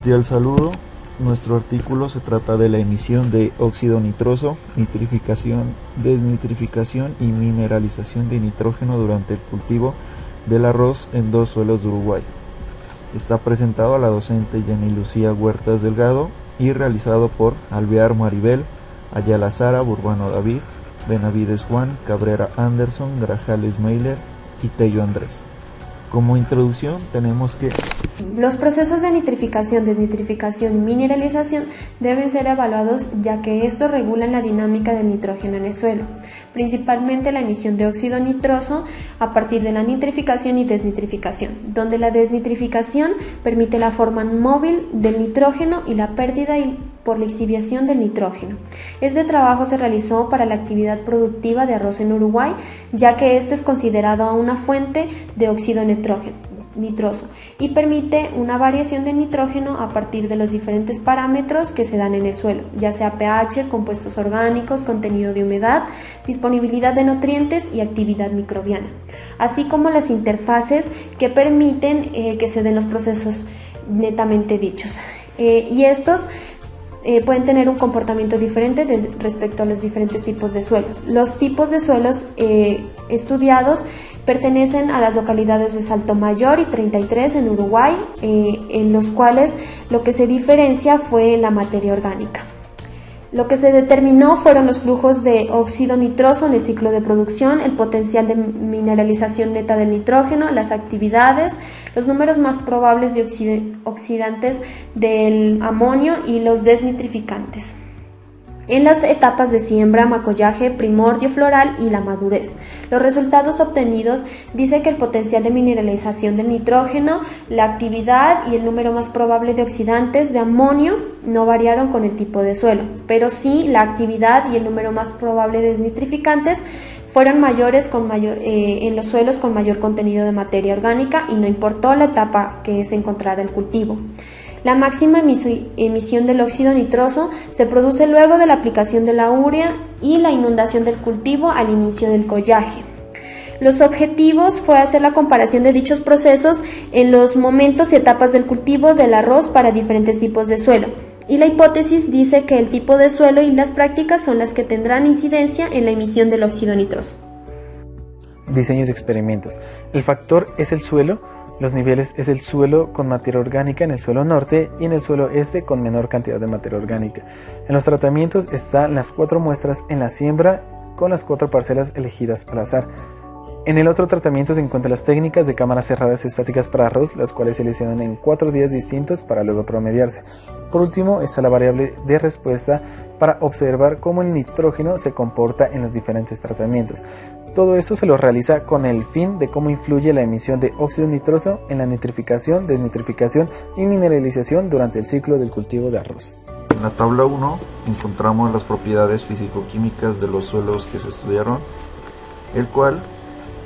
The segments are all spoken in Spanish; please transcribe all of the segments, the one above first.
Cordial saludo. Nuestro artículo se trata de la emisión de óxido nitroso, nitrificación, desnitrificación y mineralización de nitrógeno durante el cultivo del arroz en 2 suelos de Uruguay. Está presentado a la docente Jenny Lucía Huertas Delgado y realizado por Alvear Maribel, Ayala Sara, Burbano David, Benavides Juan, Cabrera Anderson, Grajales Meiler y Tello Andrés. Como introducción tenemos que los procesos de nitrificación, desnitrificación y mineralización deben ser evaluados, ya que estos regulan la dinámica del nitrógeno en el suelo, principalmente la emisión de óxido nitroso a partir de la nitrificación y desnitrificación, donde la desnitrificación permite la forma móvil del nitrógeno y la pérdida por la lixiviación del nitrógeno. Este trabajo se realizó para la actividad productiva de arroz en Uruguay, ya que este es considerado una fuente de óxido nitroso y permite una variación del nitrógeno a partir de los diferentes parámetros que se dan en el suelo, ya sea pH, compuestos orgánicos, contenido de humedad, disponibilidad de nutrientes y actividad microbiana, así como las interfaces que permiten que se den los procesos netamente dichos. Y estos pueden tener un comportamiento diferente respecto a los diferentes tipos de suelo. Los tipos de suelos estudiados pertenecen a las localidades de Salto Mayor y 33 en Uruguay, en los cuales lo que se diferencia fue la materia orgánica. Lo que se determinó fueron los flujos de óxido nitroso en el ciclo de producción, el potencial de mineralización neta del nitrógeno, las actividades, los números más probables de oxidantes del amonio y los desnitrificantes. En las etapas de siembra, macollaje, primordio floral y la madurez. Los resultados obtenidos dicen que el potencial de mineralización del nitrógeno, la actividad y el número más probable de oxidantes de amonio no variaron con el tipo de suelo, pero sí la actividad y el número más probable de desnitrificantes fueron mayores en los suelos con mayor contenido de materia orgánica y no importó la etapa que se encontrara el cultivo. La máxima emisión del óxido nitroso se produce luego de la aplicación de la urea y la inundación del cultivo al inicio del collaje. Los objetivos fue hacer la comparación de dichos procesos en los momentos y etapas del cultivo del arroz para diferentes tipos de suelo. Y la hipótesis dice que el tipo de suelo y las prácticas son las que tendrán incidencia en la emisión del óxido nitroso. Diseño de experimentos. El factor es el suelo. Los niveles es el suelo con materia orgánica en el suelo norte y en el suelo este con menor cantidad de materia orgánica. En los tratamientos están las 4 muestras en la siembra con las 4 parcelas elegidas al azar. En el otro tratamiento se encuentran las técnicas de cámaras cerradas estáticas para arroz, las cuales se seleccionan en 4 días distintos para luego promediarse. Por último está la variable de respuesta para observar cómo el nitrógeno se comporta en los diferentes tratamientos. Todo esto se lo realiza con el fin de cómo influye la emisión de óxido nitroso en la nitrificación, desnitrificación y mineralización durante el ciclo del cultivo de arroz. En la tabla 1 encontramos las propiedades físico-químicas de los suelos que se estudiaron, el cual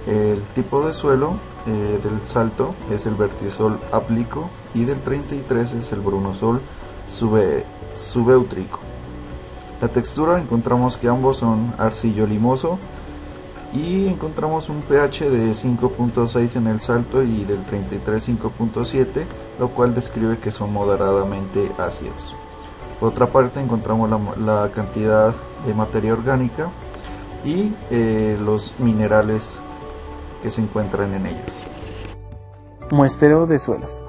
el tipo de suelo del Salto es el vertisol aplico y del 33 es el brunosol subéutrico. La textura encontramos que ambos son arcillo-limoso y encontramos un pH de 5.6 en el Salto y del 33 5.7, lo cual describe que son moderadamente ácidos. Por otra parte encontramos la cantidad de materia orgánica y los minerales que se encuentran en ellos. Muestreo de suelos.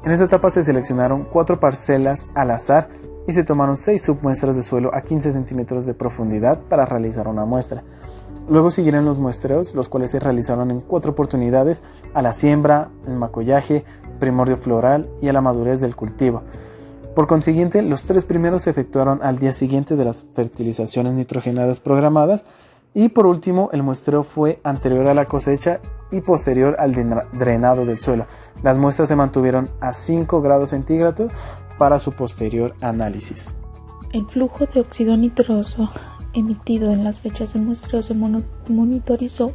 En esta etapa se seleccionaron 4 parcelas al azar y se tomaron 6 submuestras de suelo a 15 centímetros de profundidad para realizar una muestra. Luego siguieron los muestreos, los cuales se realizaron en 4 oportunidades: a la siembra, el macollaje, primordio floral y a la madurez del cultivo. Por consiguiente, los 3 primeros se efectuaron al día siguiente de las fertilizaciones nitrogenadas programadas, y por último el muestreo fue anterior a la cosecha y posterior al drenado del suelo. Las muestras se mantuvieron a 5 grados centígrados para su posterior análisis. El flujo de óxido nitroso emitido en las fechas de muestreo se monitorizó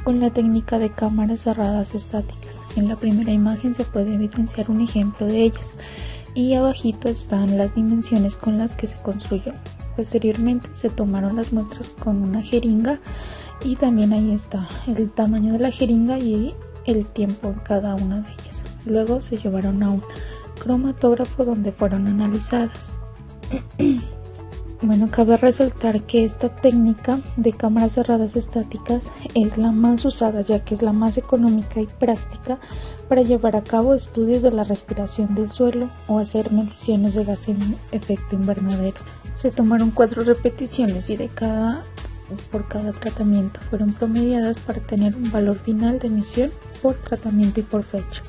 con la técnica de cámaras cerradas estáticas. En la primera imagen se puede evidenciar un ejemplo de ellas y abajito están las dimensiones con las que se construyó. Posteriormente se tomaron las muestras con una jeringa y también ahí está el tamaño de la jeringa y el tiempo en cada una de ellas. Luego se llevaron a un cromatógrafo donde fueron analizadas. Bueno, cabe resaltar que esta técnica de cámaras cerradas estáticas es la más usada, ya que es la más económica y práctica para llevar a cabo estudios de la respiración del suelo o hacer mediciones de gas en efecto invernadero. Se tomaron 4 repeticiones y por cada tratamiento fueron promediadas para tener un valor final de emisión por tratamiento y por fecha.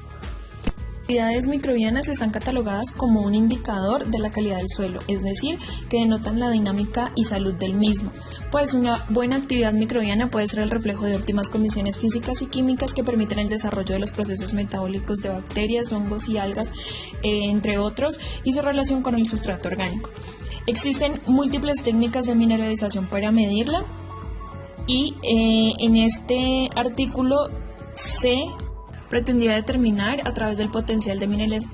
Las actividades microbianas están catalogadas como un indicador de la calidad del suelo, es decir, que denotan la dinámica y salud del mismo, pues una buena actividad microbiana puede ser el reflejo de óptimas condiciones físicas y químicas que permiten el desarrollo de los procesos metabólicos de bacterias, hongos y algas, entre otros, y su relación con el sustrato orgánico. Existen múltiples técnicas de mineralización para medirla y en este artículo se pretendía determinar a través del potencial de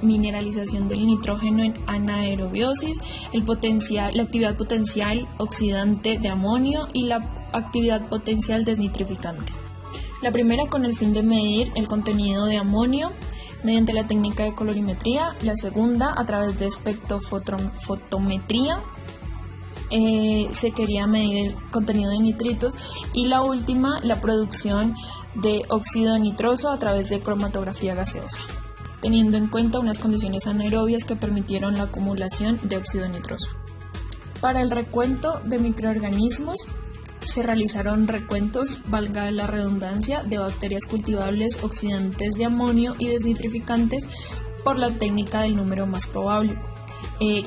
mineralización del nitrógeno en anaerobiosis, la actividad potencial oxidante de amonio y la actividad potencial desnitrificante. La primera con el fin de medir el contenido de amonio mediante la técnica de colorimetría, la segunda a través de espectrofotometría, se quería medir el contenido de nitritos, y la última, la producción de óxido nitroso a través de cromatografía gaseosa, teniendo en cuenta unas condiciones anaerobias que permitieron la acumulación de óxido nitroso. Para el recuento de microorganismos se realizaron recuentos, valga la redundancia, de bacterias cultivables oxidantes de amonio y desnitrificantes por la técnica del número más probable,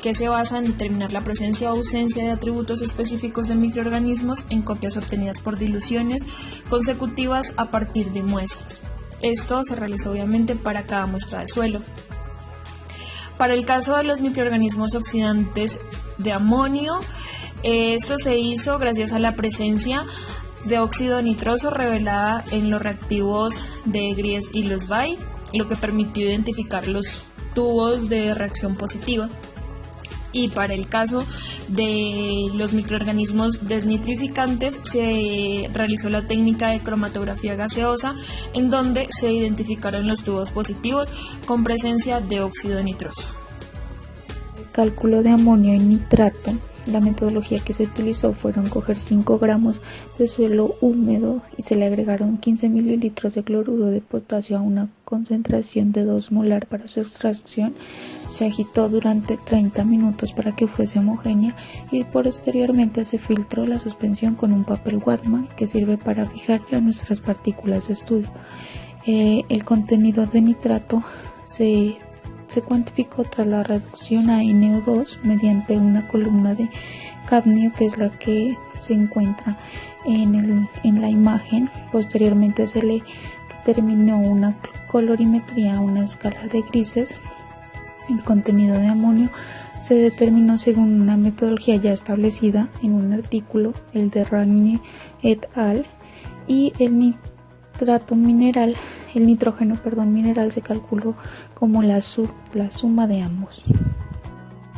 que se basa en determinar la presencia o ausencia de atributos específicos de microorganismos en copias obtenidas por diluciones consecutivas a partir de muestras. Esto se realizó obviamente para cada muestra de suelo. Para el caso de los microorganismos oxidantes de amonio, esto se hizo gracias a la presencia de óxido nitroso revelada en los reactivos de Gries y Losbay, lo que permitió identificar los tubos de reacción positiva. Y para el caso de los microorganismos desnitrificantes se realizó la técnica de cromatografía gaseosa, en donde se identificaron los tubos positivos con presencia de óxido nitroso. El cálculo de amonio y nitrato. La metodología que se utilizó fueron coger 5 gramos de suelo húmedo y se le agregaron 15 mililitros de cloruro de potasio a una concentración de 2 molar para su extracción. Se agitó durante 30 minutos para que fuese homogénea y posteriormente se filtró la suspensión con un papel Whatman que sirve para fijar ya nuestras partículas de estudio. El contenido de nitrato se cuantificó tras la reducción a NO2 mediante una columna de cadmio, que es la que se encuentra en la imagen. Posteriormente se le determinó una colorimetría a una escala de grises. El contenido de amonio se determinó según una metodología ya establecida en un artículo, el de Ragne et al. Y el nitrógeno mineral se calculó como la suma de ambos.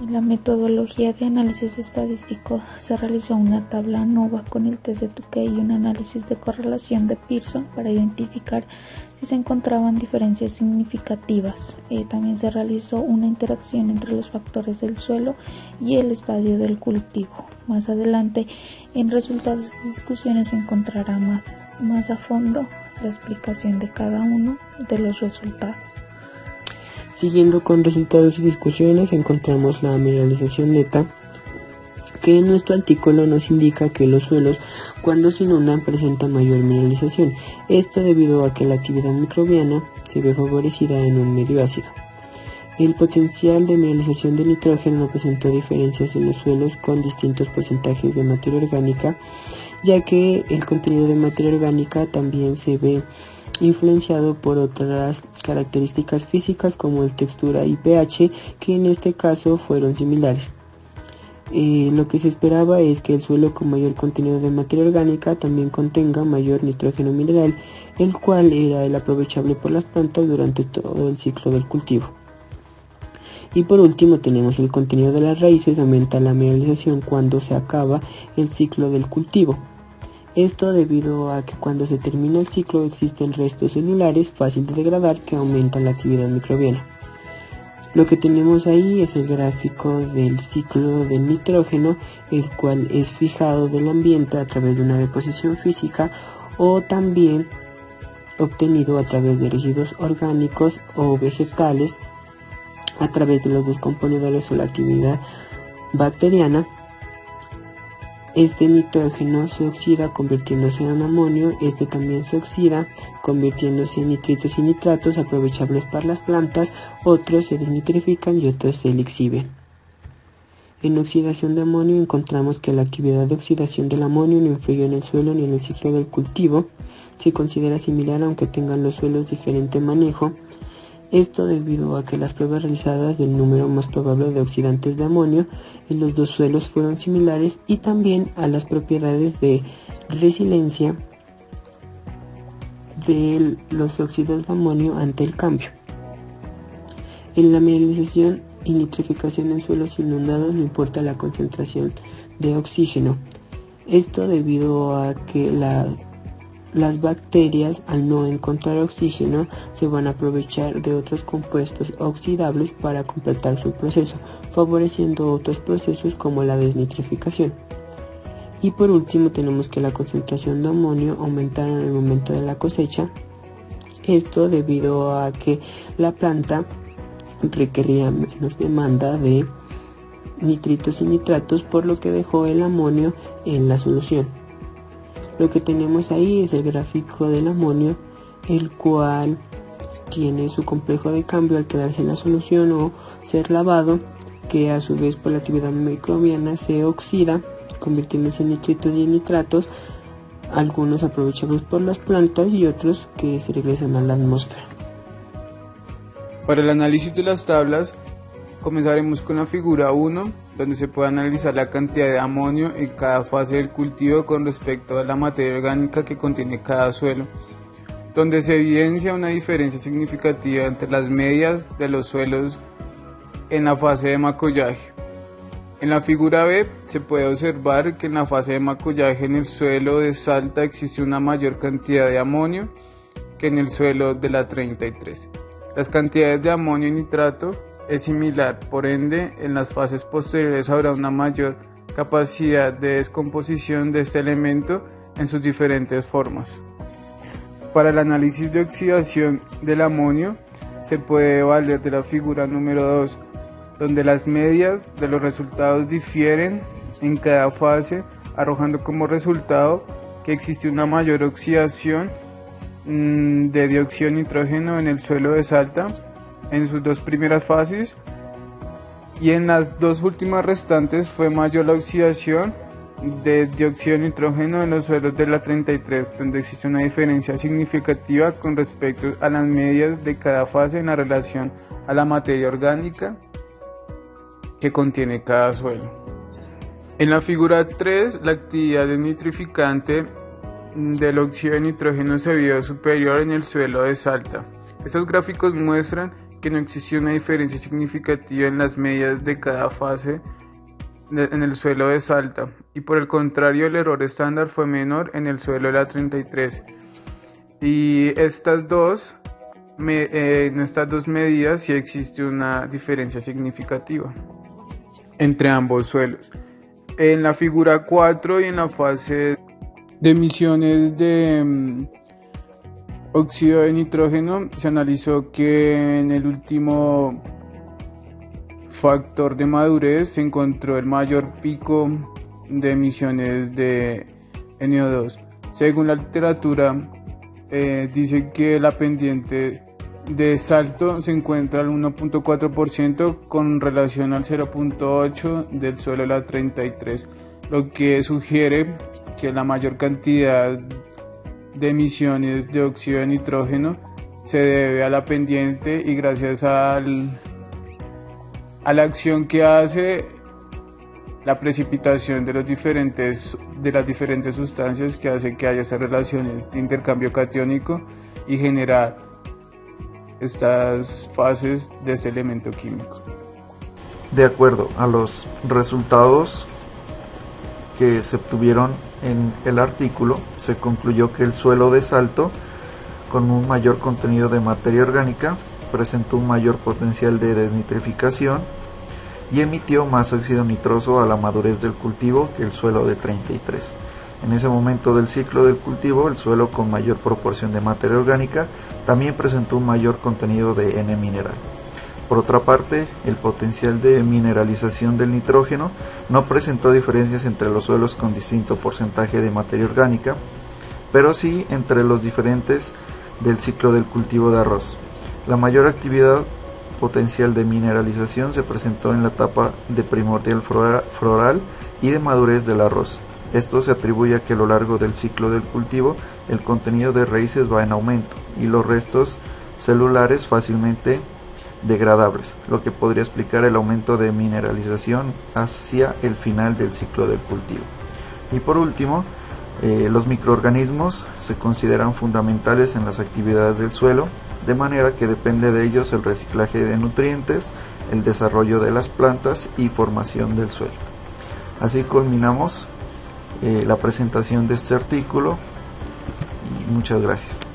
En la metodología de análisis estadístico se realizó una tabla ANOVA con el test de Tukey y un análisis de correlación de Pearson para identificar si se encontraban diferencias significativas. También se realizó una interacción entre los factores del suelo y el estadio del cultivo. Más adelante, en resultados de discusiones, se encontrará más a fondo la explicación de cada uno de los resultados. Siguiendo con resultados y discusiones, encontramos la mineralización neta, que en nuestro artículo nos indica que los suelos, cuando se inundan, presentan mayor mineralización. Esto debido a que la actividad microbiana se ve favorecida en un medio ácido. El potencial de mineralización del nitrógeno no presentó diferencias en los suelos con distintos porcentajes de materia orgánica, ya que el contenido de materia orgánica también se ve influenciado por otras características físicas como el textura y pH, que en este caso fueron similares. Lo que se esperaba es que el suelo con mayor contenido de materia orgánica también contenga mayor nitrógeno mineral, el cual era el aprovechable por las plantas durante todo el ciclo del cultivo. Y por último tenemos el contenido de las raíces. Aumenta la mineralización cuando se acaba el ciclo del cultivo. Esto debido a que cuando se termina el ciclo existen restos celulares fácil de degradar que aumentan la actividad microbiana. Lo que tenemos ahí es el gráfico del ciclo del nitrógeno, el cual es fijado del ambiente a través de una deposición física o también obtenido a través de residuos orgánicos o vegetales, a través de los descomponedores o la actividad bacteriana. Este nitrógeno se oxida convirtiéndose en amonio, este también se oxida convirtiéndose en nitritos y nitratos aprovechables para las plantas, otros se desnitrifican y otros se exhiben. En oxidación de amonio encontramos que la actividad de oxidación del amonio no influyó en el suelo ni en el ciclo del cultivo, se considera similar aunque tengan los suelos diferente manejo. Esto debido a que las pruebas realizadas del número más probable de oxidantes de amonio en los dos suelos fueron similares y también a las propiedades de resiliencia de los óxidos de amonio ante el cambio. En la mineralización y nitrificación en suelos inundados no importa la concentración de oxígeno. Esto debido a que las bacterias, al no encontrar oxígeno, se van a aprovechar de otros compuestos oxidables para completar su proceso, favoreciendo otros procesos como la desnitrificación. Y por último tenemos que la concentración de amonio aumentaron en el momento de la cosecha. Esto debido a que la planta requería menos demanda de nitritos y nitratos, por lo que dejó el amonio en la solución. Lo que tenemos ahí es el gráfico del amonio, el cual tiene su complejo de cambio al quedarse en la solución o ser lavado, que a su vez por la actividad microbiana se oxida, convirtiéndose en nitritos y en nitratos, algunos aprovechables por las plantas y otros que se regresan a la atmósfera. Para el análisis de las tablas, comenzaremos con la figura 1, donde se puede analizar la cantidad de amonio en cada fase del cultivo con respecto a la materia orgánica que contiene cada suelo, donde se evidencia una diferencia significativa entre las medias de los suelos en la fase de macollaje. En la figura B se puede observar que en la fase de macollaje en el suelo de Salta existe una mayor cantidad de amonio que en el suelo de la 33. Las cantidades de amonio y nitrato es similar, por ende, en las fases posteriores habrá una mayor capacidad de descomposición de este elemento en sus diferentes formas. Para el análisis de oxidación del amonio, se puede valer de la figura número 2, donde las medias de los resultados difieren en cada fase, arrojando como resultado que existe una mayor oxidación de dióxido de nitrógeno en el suelo de Salta en sus dos primeras fases, y en las dos últimas restantes fue mayor la oxidación de dióxido de nitrógeno en los suelos de la 33, donde existe una diferencia significativa con respecto a las medias de cada fase en la relación a la materia orgánica que contiene cada suelo. En la figura 3, la actividad de nitrificante del óxido de nitrógeno se vio superior en el suelo de Salta. Estos gráficos muestran que no existió una diferencia significativa en las medias de cada fase en el suelo de Salta, y por el contrario el error estándar fue menor en el suelo de la 33. Y en estas dos medidas sí existe una diferencia significativa entre ambos suelos. En la figura 4 y en la fase de emisiones de óxido de nitrógeno, se analizó que en el último factor de madurez se encontró el mayor pico de emisiones de NO2. Según la literatura, dice que la pendiente de salto se encuentra al 1.4% con relación al 0.8% del suelo de la 33, lo que sugiere que la mayor cantidad de emisiones de óxido de nitrógeno se debe a la pendiente y gracias a la acción que hace la precipitación de las diferentes sustancias, que hace que haya estas relaciones de intercambio catiónico y generar estas fases de este elemento químico. De acuerdo a los resultados que se obtuvieron en el artículo, se concluyó que el suelo de Salto, con un mayor contenido de materia orgánica, presentó un mayor potencial de desnitrificación y emitió más óxido nitroso a la madurez del cultivo que el suelo de 33. En ese momento del ciclo del cultivo, el suelo con mayor proporción de materia orgánica también presentó un mayor contenido de N mineral. Por otra parte, el potencial de mineralización del nitrógeno no presentó diferencias entre los suelos con distinto porcentaje de materia orgánica, pero sí entre los diferentes del ciclo del cultivo de arroz. La mayor actividad potencial de mineralización se presentó en la etapa de primordial floral y de madurez del arroz. Esto se atribuye a que a lo largo del ciclo del cultivo el contenido de raíces va en aumento y los restos celulares fácilmente degradables, lo que podría explicar el aumento de mineralización hacia el final del ciclo del cultivo. Y por último, los microorganismos se consideran fundamentales en las actividades del suelo, de manera que depende de ellos el reciclaje de nutrientes, el desarrollo de las plantas y formación del suelo. Así culminamos la presentación de este artículo y muchas gracias.